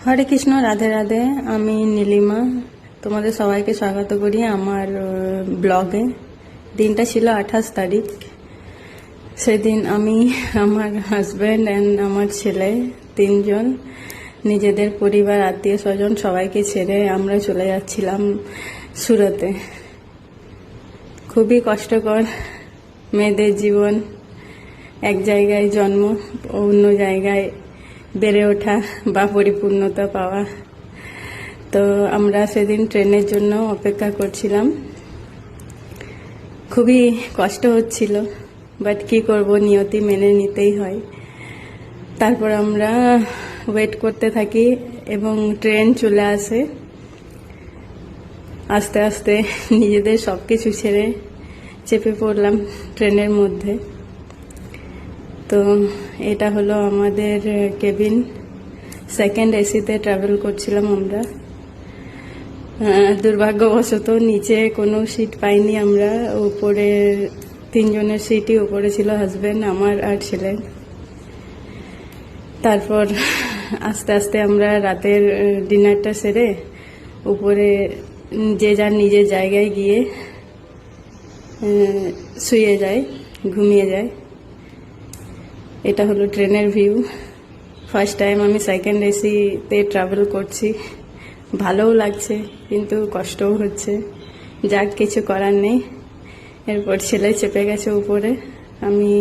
হরে কৃষ্ণ, রাধে রাধে। আমি নীলিমা, তোমাদের সবাইকে স্বাগত করি আমার ব্লগে। দিনটা ছিল 28 তারিখ। সেদিন আমি, আমার হাজব্যান্ড অ্যান্ড আমার ছেলে তিনজন নিজেদের পরিবার, আত্মীয় স্বজন সবাইকে ছেড়ে আমরা চলে যাচ্ছিলাম সুরতে। খুবই কষ্টকর মেয়েদের জীবন, এক জায়গায় জন্ম, অন্য জায়গায় বেড়ে ওঠা বা পরিপূর্ণতা পাওয়া। তো আমরা সেদিন ট্রেনের জন্য অপেক্ষা করছিলাম। খুবই কষ্ট হচ্ছিল, বাট কি করব, নিয়তি মেনে নিতেই হয়। তারপর আমরা ওয়েট করতে থাকি এবং ট্রেন চলে আসে। আস্তে আস্তে নিজেদের সব কিছু ছেড়ে চেপে পড়লাম ট্রেনের মধ্যে। তো এটা হলো আমাদের কেবিন। সেকেন্ড এসিতে ট্রাভেল করছিলাম আমরা। দুর্ভাগ্যবশত নিচে কোনো সিট পাইনি আমরা। উপরে তিনজনের সিটই উপরে ছিল, হাজব্যান্ড, আমার আর ছেলে। তারপর আস্তে আস্তে আমরা রাতের ডিনারটা সেরে উপরে যে যার নিজের জায়গায় গিয়ে শুয়ে যায়, ঘুমিয়ে যায়। এটা হলো ট্রেনের ভিউ। ফার্স্ট টাইম আমি সেকেন্ড এসিতে ট্রাভেল করছি। ভালোও লাগছে কিন্তু কষ্টও হচ্ছে, যাক কিছু করার নেই। এরপর ছেলে চেপে গেছে উপরে, আমি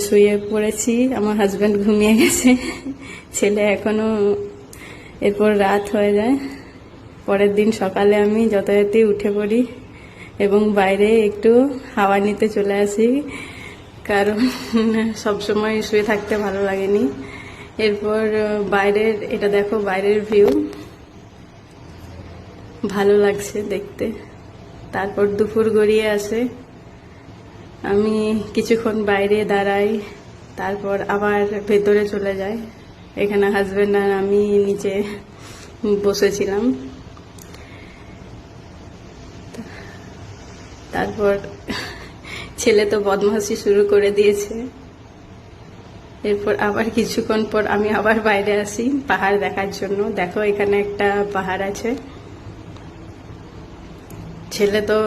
শুয়ে পড়েছি, আমার হাজব্যান্ড ঘুমিয়ে গেছে, ছেলে এখনো। এরপর রাত হয়ে যায়। পরের দিন সকালে আমি যথারীতি উঠে পড়ি এবং বাইরে একটু হাওয়া নিতে চলে আসি, কারণ সবসময় শুয়ে থাকতে ভালো লাগেনি। এরপর বাইরের, এটা দেখো বাইরের ভিউ, ভালো লাগছে দেখতে। তারপর দুপুর গড়িয়ে আসে, আমি কিছুক্ষণ বাইরে দাঁড়াই, তারপর আবার ভেতরে চলে যাই। এখানে হাজব্যান্ড আর আমি নিচে বসেছিলাম। তারপর ছেলে তো বদমাশি শুরু করে দিয়েছে। এরপর আবার কিছুক্ষণ পর আমি আবার বাইরে আসি পাহাড় দেখার জন্য। দেখো এখানে একটা পাহাড় আছে। ছেলে তো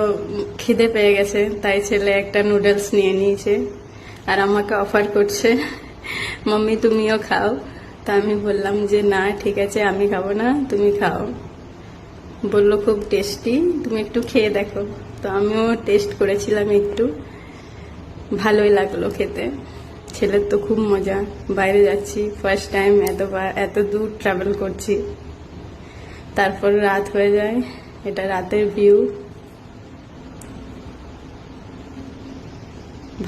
খিদে পেয়ে গেছে, তাই ছেলে একটা নুডলস নিয়ে নিয়েছে আর আমাকে অফার করছে, মাম্মি তুমিও খাও। তা আমি বললাম যে না, ঠিক আছে, আমি খাবো না, তুমি খাও। বললো খুব টেস্টি, তুমি একটু খেয়ে দেখো। তো আমিও টেস্ট করেছিলাম একটু, ভালোই লাগলো খেতে। ছেলের তো খুব মজা, বাইরে যাচ্ছি, ফার্স্ট টাইম এত দূর ট্রাভেল করছি। তারপর রাত হয়ে যায়, এটা রাতের ভিউ,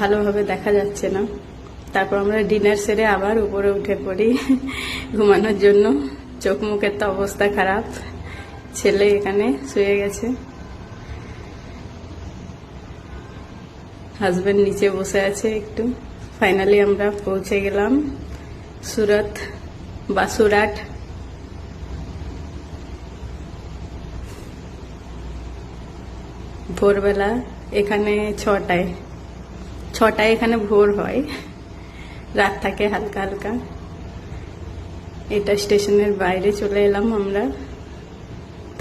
ভালোভাবে দেখা যাচ্ছে না। তারপর আমরা ডিনার সেরে আবার উপরে উঠে পড়ি ঘুমানোর জন্য। চোখ মুখের তো অবস্থা খারাপ, ছেলে এখানে শুয়ে গেছে, হাজব্যান্ড নিচে বসে আছে একটু। ফাইনালি আমরা পৌঁছে গেলাম সুরত বা সুরাট। ভোরবেলা এখানে ছটায় এখানে ভোর হয়, রাত থাকে হালকা হালকা। এটা স্টেশনের বাইরে চলে এলাম আমরা।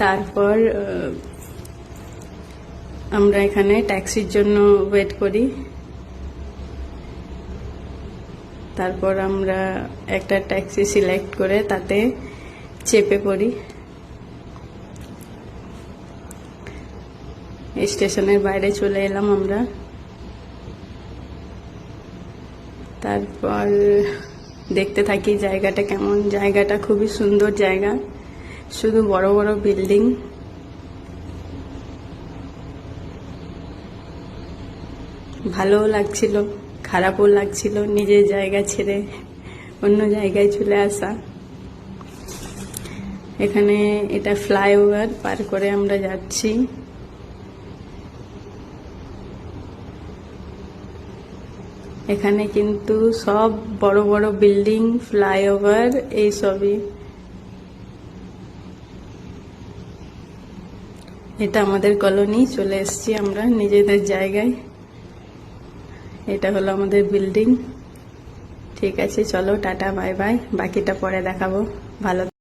তারপর আমরা এখানে ট্যাক্সির জন্য ওয়েট করি। তারপর আমরা একটা ট্যাক্সি সিলেক্ট করে তাতে চেপে পড়ি। স্টেশনের বাইরে চলে এলাম আমরা। তারপর দেখতে থাকি জায়গাটা কেমন। জায়গাটা খুবই সুন্দর জায়গা, শুধু বড় বড় বিল্ডিং। ভালোও লাগছিল, খারাপও লাগছিল, নিজের জায়গা ছেড়ে অন্য জায়গায় চলে আসা। এখানে এটা ফ্লাইওভার পার করে আমরা যাচ্ছি। এখানে কিন্তু সব বড় বড় বিল্ডিং, ফ্লাইওভার, এইসবই। এটা আমাদের কলোনি, চলে এসেছি আমরা নিজেদের জায়গায়। এটা হলো আমাদের বিল্ডিং। ঠিক আছে, চলো টাটা বাই বাই, বাকিটা পরে দেখাবো। ভালো